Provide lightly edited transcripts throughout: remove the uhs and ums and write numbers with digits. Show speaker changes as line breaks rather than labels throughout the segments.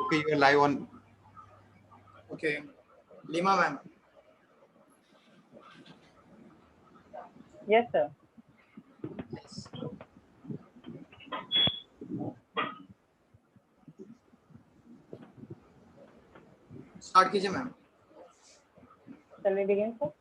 Okay, you are live on.
Okay, Lima ma'am.
Yes, sir.
Start कीजिए ma'am.
Shall we begin, sir?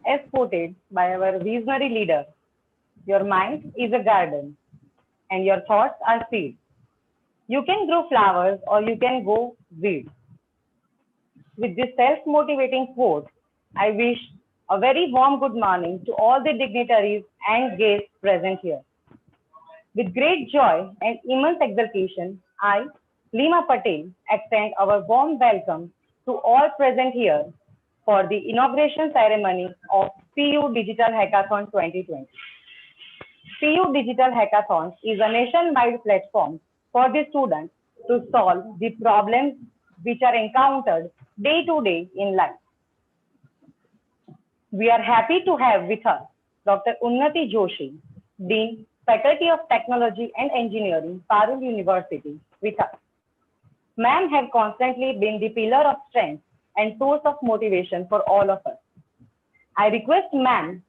As quoted by our visionary leader, your mind is a garden and your thoughts are seeds. You can grow flowers or you can go weeds. With this self-motivating quote, I wish a very warm good morning to all the dignitaries and guests present here. With great joy and immense exultation, I, Lima Patel, extend our warm welcome to all present here for the inauguration ceremony of PU Digital Hackathon 2020. PU Digital Hackathon is a nationwide platform for the students to solve the problems which are encountered day to day in life. We are happy to have with us Dr. Unnati Joshi, Dean, Faculty of Technology and Engineering, Parul University, with us. Ma'am have constantly been the pillar of strength and source of motivation for all of us. I request ma'am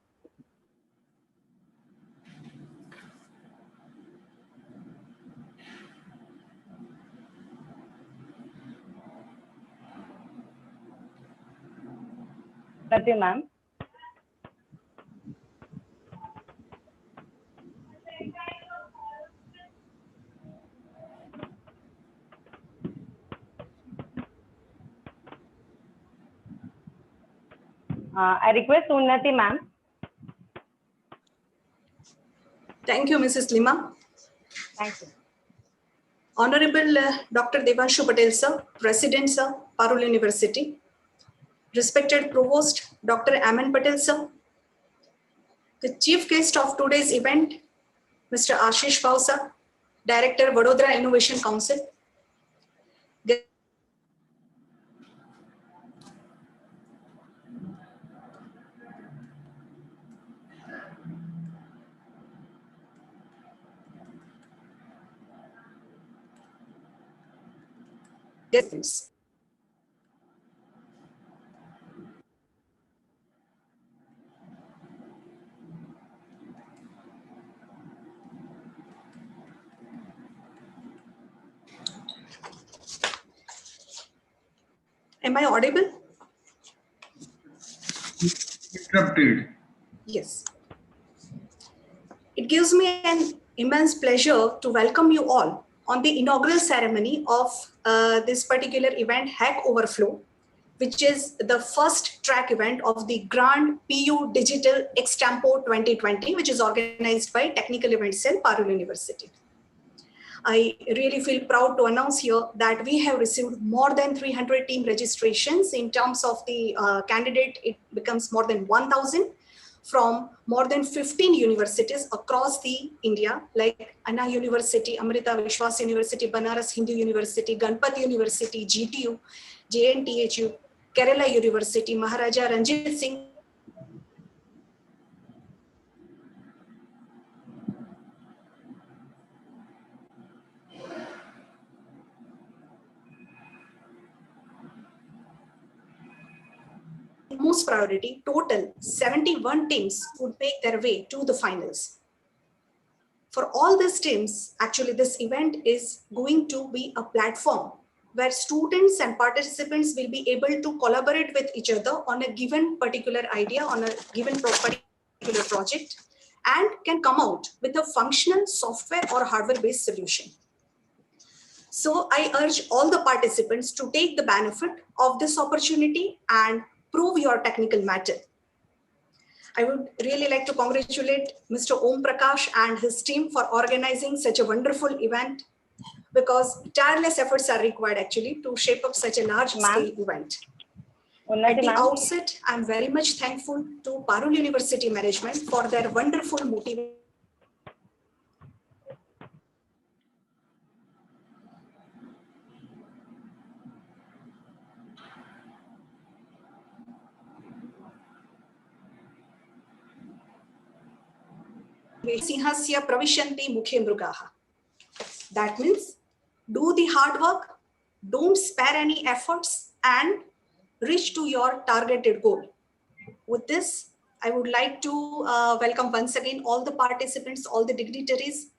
Unnati ma'am. I request Unnati ma'am.
Thank you, Mrs. Lima.
Thank you.
Honorable Dr. Devanshu Patel, sir, President, sir, Parul University. Respected Provost, Dr. Aman Patel, sir. The chief guest of today's event, Mr. Ashish Bhau, sir, Director, Vadodara Innovation Council. Guests. Am I audible?
Interrupted.
Yes. It gives me an immense pleasure to welcome you all on the inaugural ceremony of this particular event, Hack Overflow, which is the first track event of the Grand PU Digital Extampo 2020, which is organized by Technical Events Cell, Parul University. I really feel proud to announce here that we have received more than 300 team registrations. In terms of the candidate, it becomes more than 1,000 from more than 15 universities across the India, like Anna University, Amrita Vishwas University, Banaras Hindu University, Ganpati University, GTU, JNTHU, Kerala University, Maharaja Ranjit Singh. Most priority, total 71 teams would make their way to the finals. For all these teams, actually this event is going to be a platform where students and participants will be able to collaborate with each other on a given particular idea, on a given particular project, and can come out with a functional software or hardware-based solution. So I urge all the participants to take the benefit of this opportunity and prove your technical matter. I would really like to congratulate Mr. Om Prakash and his team for organizing such a wonderful event, because tireless efforts are required actually to shape up such a large scale event.
Unnati
At the
ma'am.
outset, I'm very much thankful to Parul University management for their wonderful motivation. Sinhasya pravishanti mukhe mrugaha. That means do the hard work, don't spare any efforts, and reach to your targeted goal. With this, I would like to welcome once again all the participants, all the dignitaries,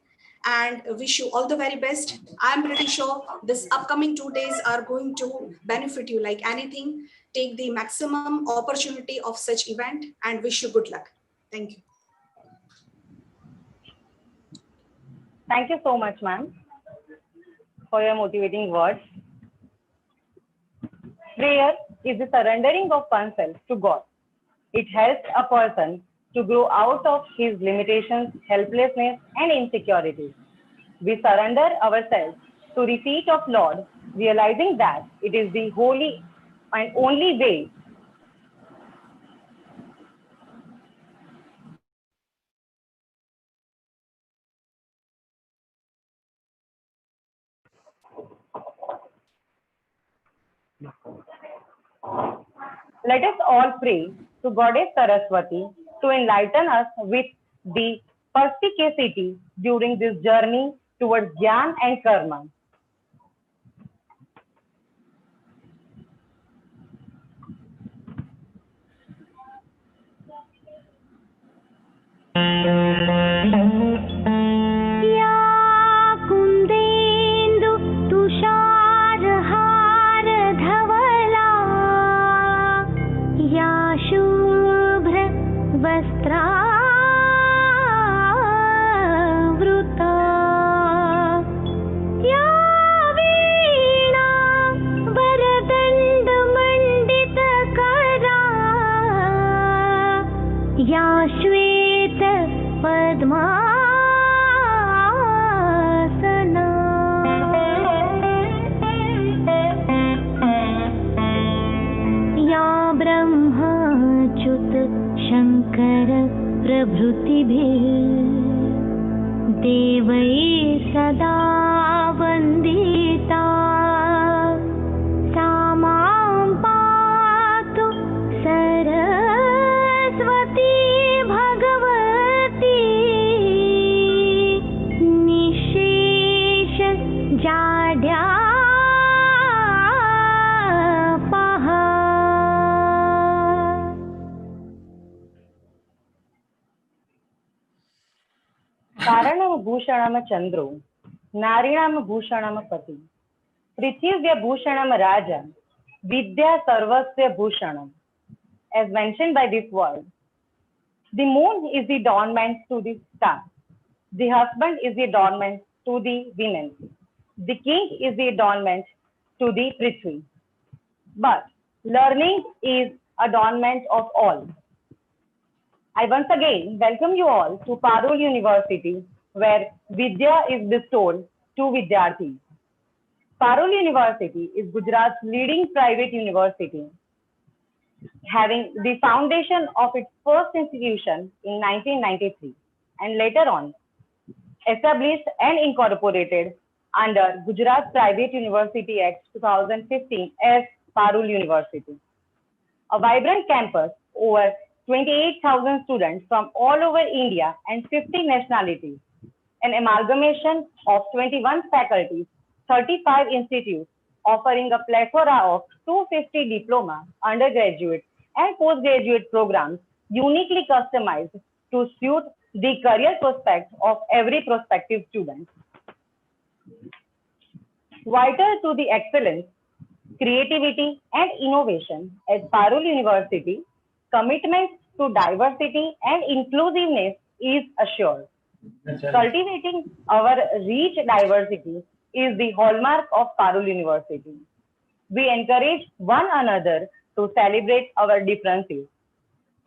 and wish you all the very best. I'm pretty sure this upcoming 2 days are going to benefit you like anything. Take the maximum opportunity of such event and wish you good luck. Thank you.
Thank you so much, ma'am, for your motivating words. Prayer is the surrendering of oneself to God. It helps a person to grow out of his limitations, helplessness, and insecurities. We surrender ourselves to the feet of Lord, realizing that it is the holy and only way. Let us all pray to Goddess Saraswati to enlighten us with the perspicacity during this journey towards Jnana and Karma.
कुन्देन्दु तुषारहार धवला या शुभ्र वस्त्रावृता या वीणा वरदण्डमण्डितकरा या श्वेत पद्मासना या ब्रह्माच्युत शङ्कर प्रभृतिभिः देवैः सदा वन्दिता सा मां पातु सरस्वती भगवती निःशेष जाड्यापहा।
कारणं भूषणं चन्द्रो नारीणां भूषणं पति पृथिव्यभूषणं राजा विद्या सर्वस्य भूषणम्. As mentioned by this word, the moon is the adornment to the star, the husband is the adornment to the women, the king is the adornment to the Prithvi, but learning is adornment of all. I once again welcome you all to Parul University, where Vidya is bestowed to Vidyarthis. Parul University is Gujarat's leading private university, having the foundation of its first institution in 1993 and later on established and incorporated under Gujarat Private University Act 2015 as Parul University. A vibrant campus, over 28,000 students from all over India and 50 nationalities, an amalgamation of 21 faculties, 35 institutes, offering a plethora of 250 diploma, undergraduate, and postgraduate programs uniquely customized to suit the career prospects of every prospective student. Vital to the excellence, creativity, and innovation at Parul University, commitment to diversity and inclusiveness is assured. Cultivating our rich diversity is the hallmark of Parul University. We encourage one another to celebrate our differences.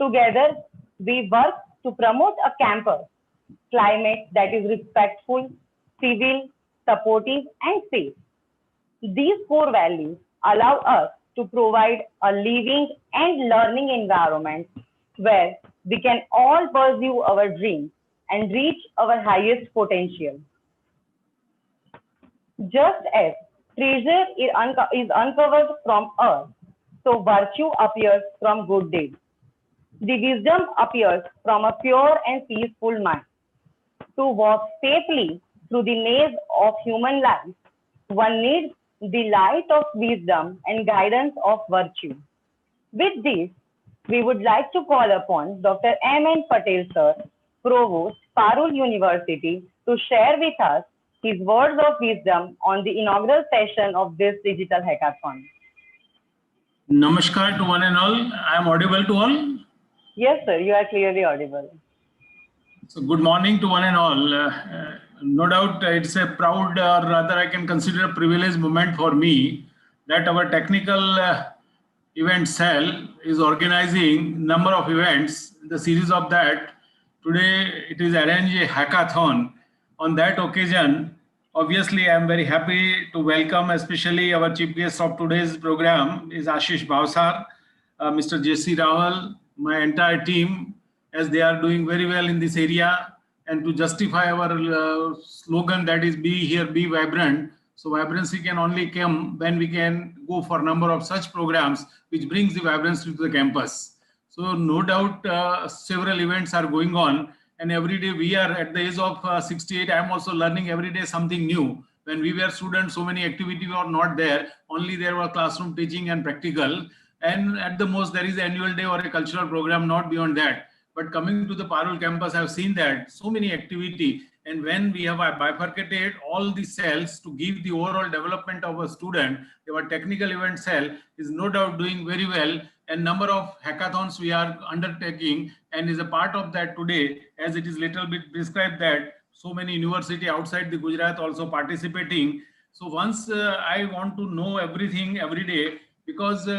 Together, we work to promote a campus climate that is respectful, civil, supportive, and safe. These core values allow us to provide a living and learning environment where we can all pursue our dreams and reach our highest potential. Just as treasure is uncovered from earth, so virtue appears from good deeds. The wisdom appears from a pure and peaceful mind. To walk safely through the maze of human life, one needs the light of wisdom and guidance of virtue. With this, we would like to call upon Dr. M. N. Patel, sir, Provost, Parul University, to share with us his words of wisdom on the inaugural session of this digital hackathon.
Namaskar to one and all. I am audible to all.
Yes, sir, you are clearly audible.
So good morning to one and all. No doubt it's a proud, or rather I can consider a privileged moment for me that our technical event cell is organizing number of events. The series of that, today it is arranged a hackathon. On that occasion, obviously I am very happy to welcome especially our chief guest of today's program is Ashish Bhavsar, Mr. J.C. Rahul, my entire team, as they are doing very well in this area, and to justify our slogan that is be here, be vibrant. So vibrancy can only come when we can go for a number of such programs which brings the vibrancy to the campus. So no doubt several events are going on, and every day we are at the age of 68. I am also learning every day something new. When we were students, so many activities were not there. Only there were classroom teaching and practical. And at the most, there is an annual day or a cultural program, not beyond that. But coming to the Parul campus, I've seen that so many activity. And when we have bifurcated all the cells to give the overall development of a student, our technical event cell is no doubt doing very well. And number of hackathons we are undertaking, and is a part of that today, as it is little bit described that so many university outside the Gujarat also participating. So once I want to know everything every day, because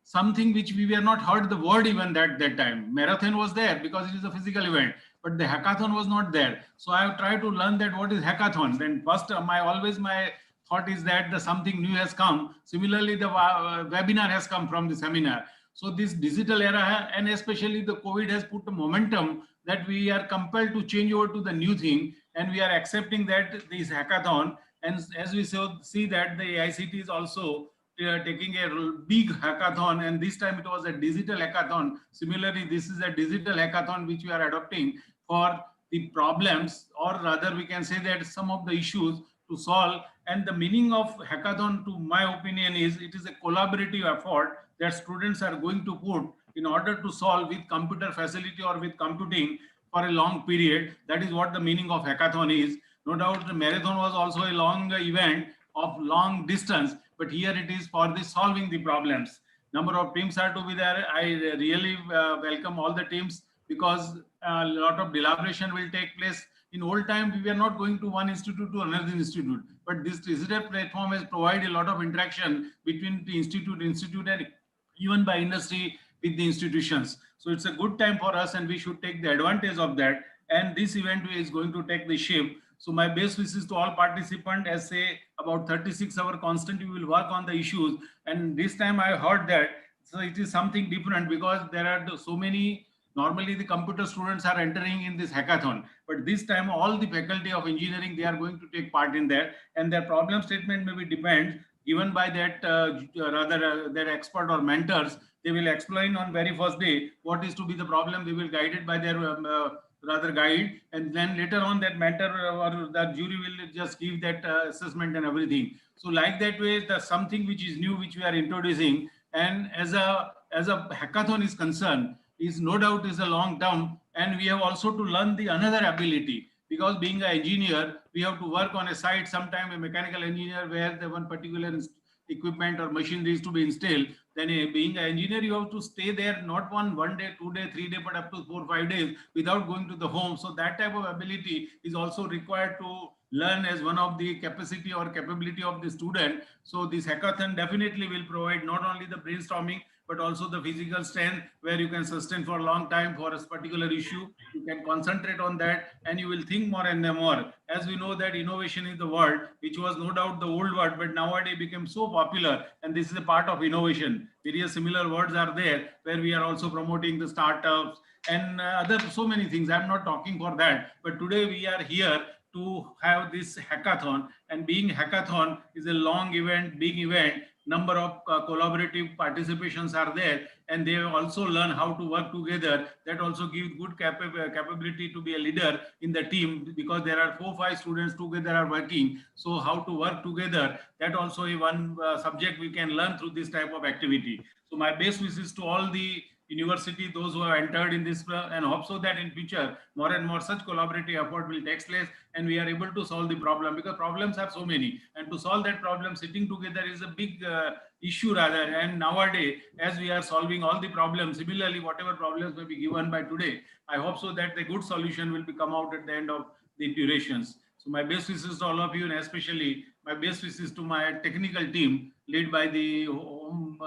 something which we were not heard the word even that time. Marathon was there because it is a physical event, but the hackathon was not there. So I have tried to learn that what is hackathon. Then first my thought is that the something new has come. Similarly, the webinar has come from the seminar. So this digital era, and especially the COVID, has put a momentum that we are compelled to change over to the new thing, and we are accepting that this hackathon. And as we see that the AICT is also taking a big hackathon, and this time it was a digital hackathon. Similarly, this is a digital hackathon which we are adopting for the problems, or rather we can say that some of the issues to solve. And the meaning of hackathon, to my opinion, is it is a collaborative effort that students are going to put in order to solve with computer facility or with computing for a long period. That is what the meaning of hackathon is. No doubt the marathon was also a long event of long distance, but here it is for the solving the problems. Number of teams are to be there. I really welcome all the teams, because a lot of deliberation will take place. In old time, we were not going to one institute to another institute, but this digital platform has provided a lot of interaction between the institute and even by industry with the institutions. So it's a good time for us, and we should take the advantage of that. And this event is going to take the shape. So my best wishes to all participants, as say about 36 hours constantly we will work on the issues. And this time I heard that, so it is something different, because there are so many, normally the computer students are entering in this hackathon, but this time all the faculty of engineering, they are going to take part in there, and their problem statement may be depend given by that their expert or mentors. They will explain on very first day what is to be the problem. They will guide it by their guide, and then later on that mentor or the jury will just give that assessment and everything. So like that way, the something which is new, which we are introducing, and as a hackathon is concerned, is no doubt is a long term, and we have also to learn the another ability, because being an engineer, we have to work on a site, sometime a mechanical engineer where the one particular equipment or machinery is to be installed. Then being an engineer, you have to stay there, not one day, 2 day, 3 day, but up to 4 or 5 days without going to the home. So that type of ability is also required to learn as one of the capacity or capability of the student. So this hackathon definitely will provide not only the brainstorming, but also the physical strength where you can sustain for a long time for a particular issue. You can concentrate on that and you will think more and more. As we know that innovation is the word, which was no doubt the old word, but nowadays became so popular, and this is a part of innovation. Various similar words are there where we are also promoting the startups and other so many things. I'm not talking for that, but today we are here to have this hackathon, and being hackathon is a long event, big event, number of collaborative participations are there, and they also learn how to work together. That also gives good capability to be a leader in the team, because there are 4-5 students together are working. So how to work together, that also is one subject we can learn through this type of activity. So my best wishes to all the university, those who have entered in this, and hope so that in future more and more such collaborative effort will take place and we are able to solve the problem, because problems are so many, and to solve that problem sitting together is a big issue rather. And nowadays, as we are solving all the problems, similarly whatever problems may be given by today, I hope so that the good solution will be come out at the end of the durations. So my best wishes to all of you, and especially my best wishes to my technical team led by the Om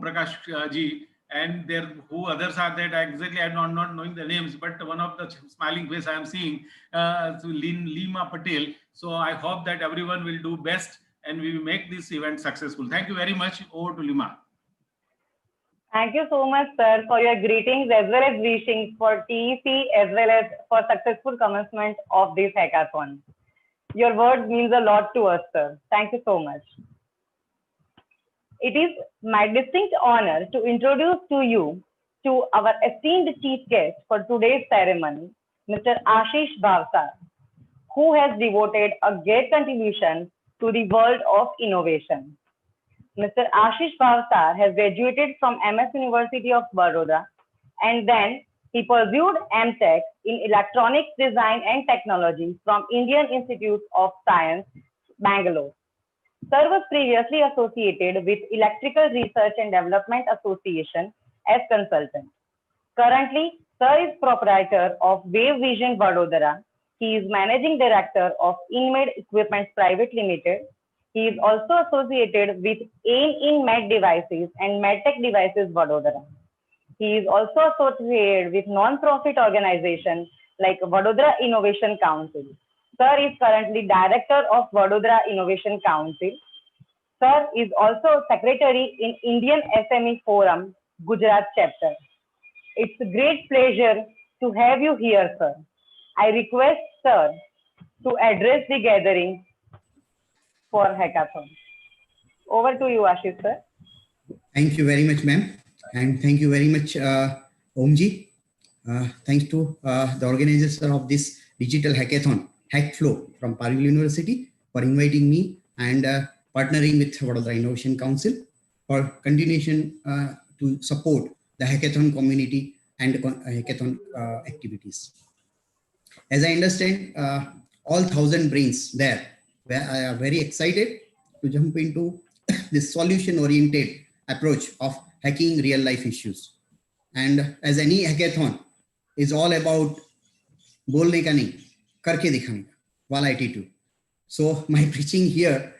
Prakash ji, and there who others are that exactly I'm not knowing the names, but one of the smiling face I am seeing, Lima Patel. So I hope that everyone will do best and we will make this event successful. Thank you very much. Over to Lima.
Thank you so much, sir, for your greetings as well as wishings for TEC as well as for successful commencement of this hackathon. Your words means a lot to us, sir. Thank you so much. It is my distinct honor to introduce to you to our esteemed chief guest for today's ceremony, Mr. Ashish Bhavsar, who has devoted a great contribution to the world of innovation. Mr. Ashish Bhavsar has graduated from MS University of Baroda, and then he pursued MTech in Electronics Design and Technology from Indian Institute of Science, Bangalore. Sir was previously associated with Electrical Research and Development Association as consultant. Currently, Sir is proprietor of Wave Vision Vadodara. He is managing director of InMed Equipments Private Limited. He is also associated with AIM in Med Devices and MedTech Devices Vadodara. He is also associated with non-profit organizations like Vadodara Innovation Council. Sir is currently director of Vadodara Innovation Council. Sir is also secretary in Indian SME Forum, Gujarat chapter. It's a great pleasure to have you here, sir. I request sir to address the gathering for hackathon. Over to you, Ashish, sir.
Thank you very much, ma'am. And thank you very much, Omji. Thanks to the organizers of this digital hackathon, HackFlow from Parul University, for inviting me and partnering with Vadodara Innovation Council for continuation to support the hackathon community and hackathon activities. As I understand, all 1,000 brains there are very excited to jump into this solution-oriented approach of hacking real-life issues. And as any hackathon is all about bolne ka nahi, karke dikhane ka, wala attitude. So my preaching here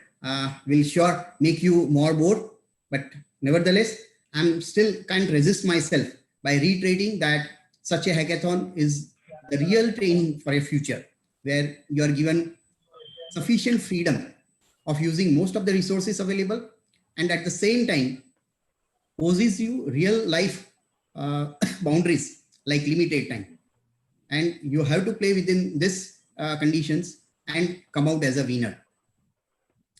will sure make you more bored, but nevertheless, I'm still can't resist myself by reiterating that such a hackathon is the real training for a future, where you are given sufficient freedom of using most of the resources available, and at the same time poses you real life boundaries like limited time, and you have to play within this conditions and come out as a winner.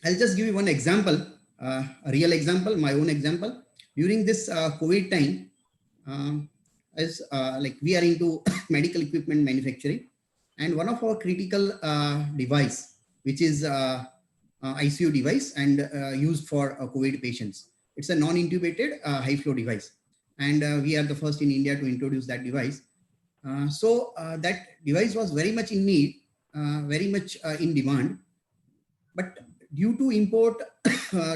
I'll just give you one example, a real example, my own example. During this COVID time, as like we are into medical equipment manufacturing, and one of our critical device, which is ICU device and used for COVID patients. It's a non-intubated high flow device, and we are the first in India to introduce that device. So that device was very much in need, very much in demand, but due to import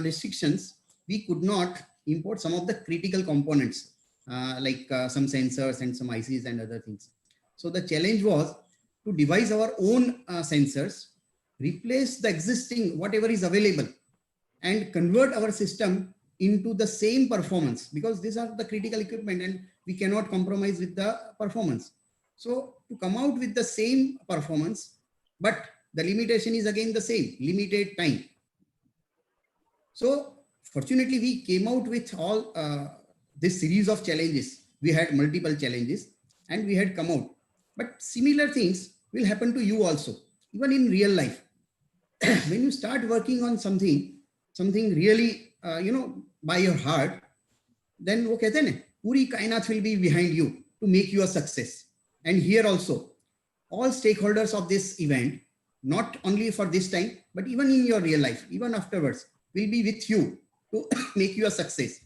restrictions, we could not import some of the critical components like some sensors and some ICs and other things. So the challenge was to devise our own sensors, replace the existing, whatever is available, and convert our system into the same performance, because these are the critical equipment and we cannot compromise with the performance. So to come out with the same performance, but the limitation is again the same, limited time. So fortunately, we came out with all this series of challenges. We had multiple challenges and we had come out. But similar things will happen to you also, even in real life. When you start working on something really, by your heart, then वो कहते हैं ना, पूरी कायनात will be behind you to make you a success. And here also, all stakeholders of this event, not only for this time, but even in your real life, even afterwards, will be with you to make you a success.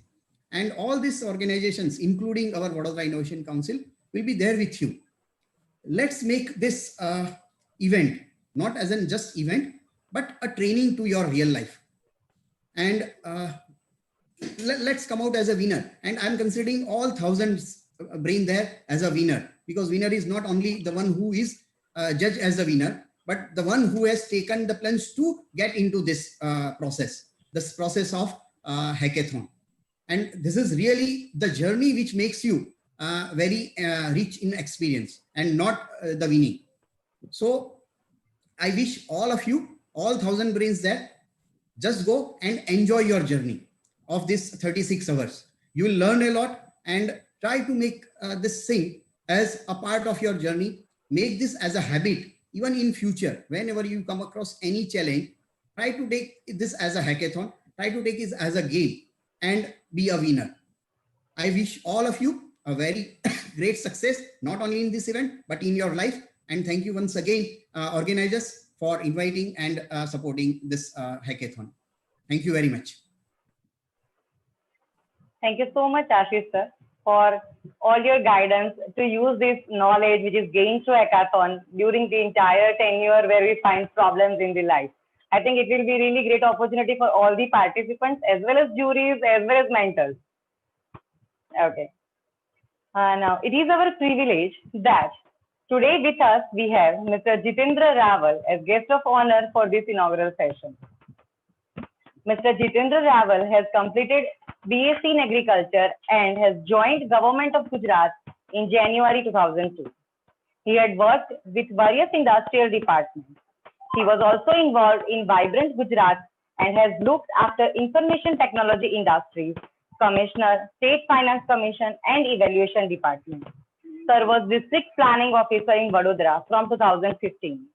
And all these organizations, including our Vadodara Innovation Council, will be there with you. Let's make this event not as an just event, but a training to your real life. And let's come out as a winner. And I'm considering all 1,000 brain there as a winner, because winner is not only the one who is judged as a winner, but the one who has taken the plunge to get into this process of hackathon. And this is really the journey which makes you very rich in experience and not the winning. So I wish all of you, all 1,000 brains there, just go and enjoy your journey of this 36 hours. You will learn a lot and try to make this thing as a part of your journey. Make this as a habit, even in future, whenever you come across any challenge, try to take this as a hackathon, try to take it as a game and be a winner. I wish all of you a very great success, not only in this event, but in your life. And thank you once again, organizers, for inviting and supporting this hackathon. Thank you very much.
Thank you so much, Ashish sir, for all your guidance to use this knowledge which is gained through hackathon during the entire tenure where we find problems in the life. I think it will be really great opportunity for all the participants as well as juries as well as mentors. Okay. Now, it is our privilege that today with us we have Mr. Jitendra Raval as guest of honor for this inaugural session. Mr. Jitendra Raval has completed BSc in Agriculture and has joined Government of Gujarat in January 2002. He had worked with various industrial departments. He was also involved in Vibrant Gujarat and has looked after information technology industries, Commissioner, State Finance Commission and Evaluation Department. Sir was District Planning Officer in Vadodara from 2015.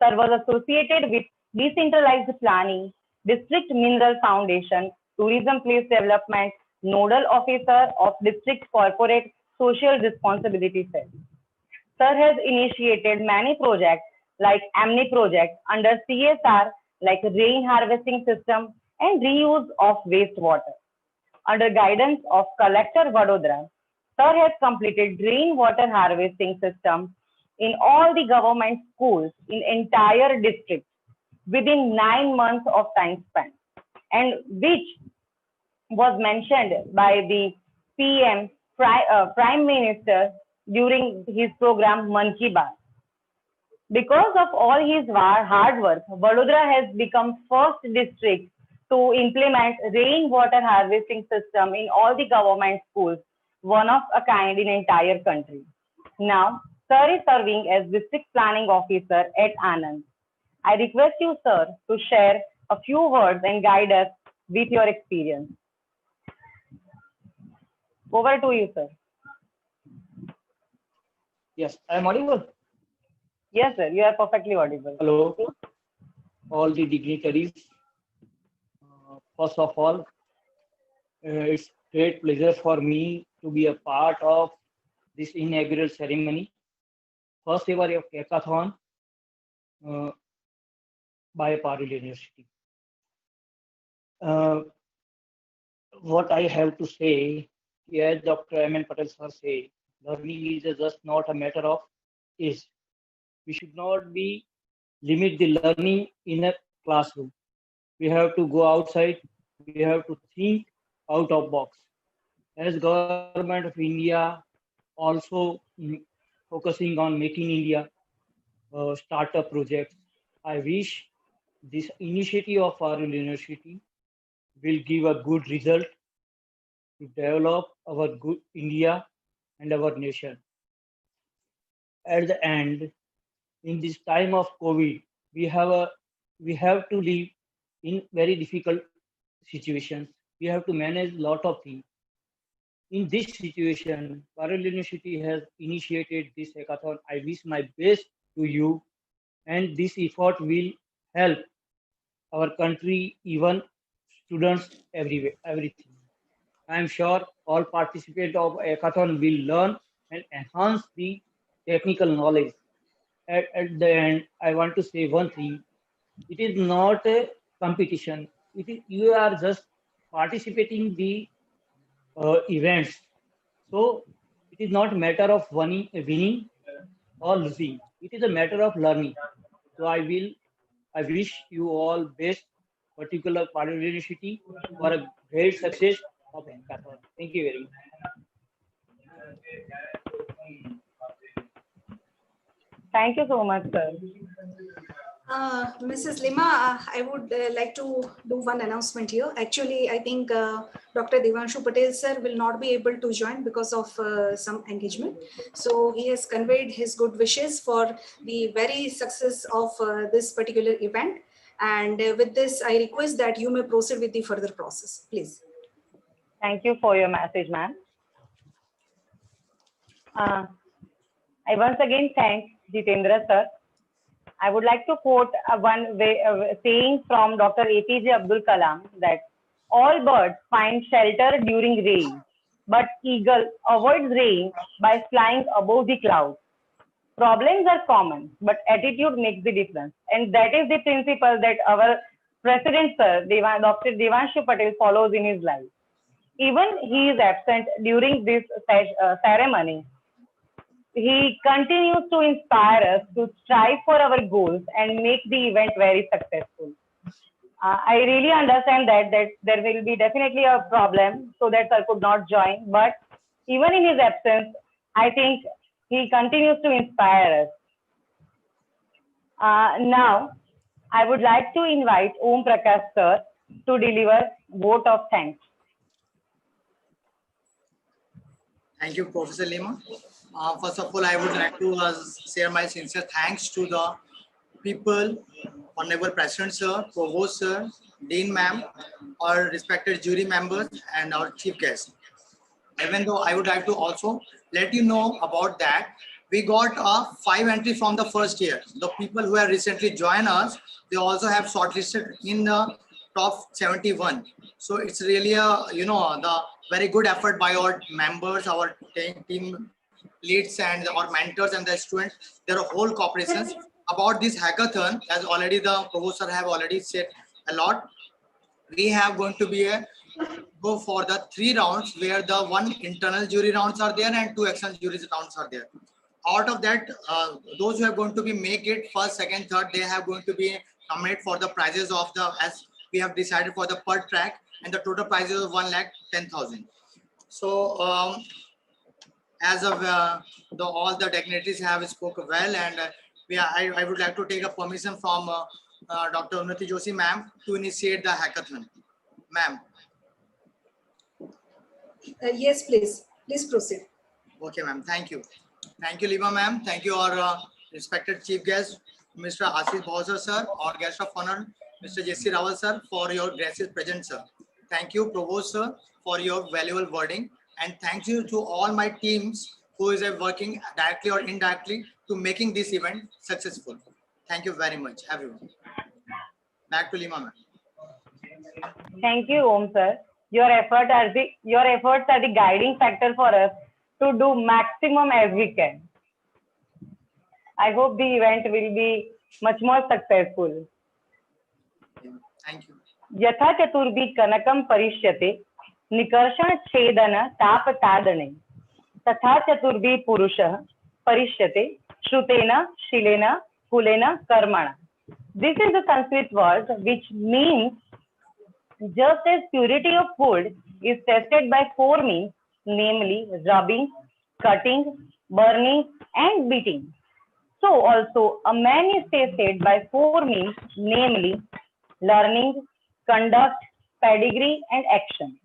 Sir was associated with Decentralized Planning, District Mineral Foundation, Tourism Place Development, Nodal Officer of District Corporate Social Responsibility Cell. Sir has initiated many projects like AMNI project under CSR like rain harvesting system and reuse of wastewater. Under guidance of Collector Vadodara, Sir has completed rainwater harvesting system in all the government schools in entire district within 9 months of time span, and which was mentioned by the PM, Prime Minister during his program Man Ki Baat. Because of all his hard work, Vadodara has become first district to implement rainwater harvesting system in all the government schools, one of a kind in entire country. Now, Sir is serving as District Planning Officer at Anand. I request you, Sir, to share a few words and guide us with your experience. Over to you, Sir.
Yes, I am audible.
Yes, sir, you are perfectly audible.
Hello, all the dignitaries. First of all, it's great pleasure for me to be a part of this inaugural ceremony, first ever hackathon by Parul University. What I have to say, as Dr. M.N. Patel sir say, learning is just not a matter of age. We should not be limit the learning in a classroom. We have to go outside. We have to think out of box. As Government of India also focusing on making India startup projects, I wish this initiative of our university will give a good result to develop our good India and our nation. At the end, in this time of COVID, we have to live in very difficult situations. We have to manage a lot of things. In this situation, Parallel University has initiated this hackathon. I wish my best to you, and this effort will help our country, even students, everywhere, everything. I am sure all participants of hackathon will learn and enhance the technical knowledge. At the end, I want to say one thing. It is not a competition. It is, you are just participating the events. So it is not a matter of winning or losing. It is a matter of learning. So I wish you all best, particular part of the university, for a great success of hackathon. Thank you very much.
Thank you so much, sir.
Mrs. Lima, I would like to do one announcement here. Actually, I think Dr. Devanshu Patel sir will not be able to join because of some engagement. So he has conveyed his good wishes for the very success of this particular event. And with this, I request that you may proceed with the further process, please.
Thank you for your message, ma'am. I once again thank Jitendra sir. I would like to quote one saying from Dr. APJ Abdul Kalam that all birds find shelter during rain, but eagle avoids rain by flying above the clouds. Problems are common, but attitude makes the difference. And that is the principle that our President Sir, Dr. Devanshu Patel follows in his life. Even he is absent during this ceremony, he continues to inspire us to strive for our goals and make the event very successful. I really understand that there will be definitely a problem, so that sir could not join. But even in his absence, I think he continues to inspire us. Now, I would like to invite Om Prakash sir to deliver vote of thanks.
Thank you, Professor Lima. First of all, I would like to share my sincere thanks to the people, Honorable President Sir, Provost Sir, Dean Ma'am, our respected jury members, and our chief guest. Even though I would like to also let you know about that, we got 5 entries from the first year. The people who have recently joined us, they also have shortlisted in the top 71. So it's really the very good effort by our members, our team leads and our mentors and the students, their whole corporations. About this hackathon, as already the professor have already said a lot, we have going to be go for the 3 rounds where the 1 internal jury rounds are there and 2 external jury rounds are there. Out of that, those who are going to be make it first, second, third, they have going to be nominated for the prizes of the, as we have decided for the per track, and the total prizes of 1,10,000. So as of all the dignitaries have spoken well, and I would like to take a permission from Dr. Unnati Joshi ma'am to initiate the hackathon. Ma'am.
Yes, please. Please proceed.
Okay, ma'am. Thank you. Thank you, Lima ma'am. Thank you, our respected chief guest, Mr. Ashish Bhauser sir, our guest of honor, Mr. J.C. Rawal sir, for your gracious presence, sir. Thank you, Provost sir, for your valuable wording. And thank you to all my teams who is working directly or indirectly to making this event successful. Thank you very much, everyone. Back to Lima, ma'am.
Thank you, Om sir. Your efforts are the guiding factor for us to do maximum as we can. I hope the event will be much more successful.
Thank you.
यथा चतुर्भि कनकम परिष्यते निकर्षण छेदन ताप तादने तथा चतुर्भि पुरुषः परिष्यते श्रुतेन शीलेन कुलेन कर्मणा. This is the Sanskrit word which means just as purity of food is tested by 4 means, namely rubbing, cutting, burning, and beating. So also a man is tested by 4 means, namely learning, conduct, pedigree, and action.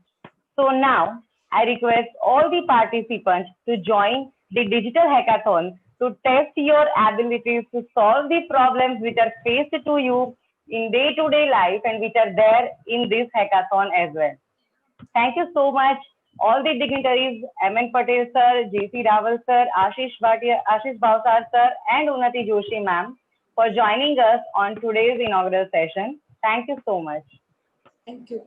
So now I request all the participants to join the digital hackathon to test your abilities to solve the problems which are faced to you in day-to-day life and which are there in this hackathon as well. Thank you so much, all the dignitaries, M.N. Patel sir, J.C. Raval sir, Ashish Bhatia, Ashish Bhavsar sir, and Unnati Joshi ma'am for joining us on today's inaugural session. Thank you so much.
Thank you.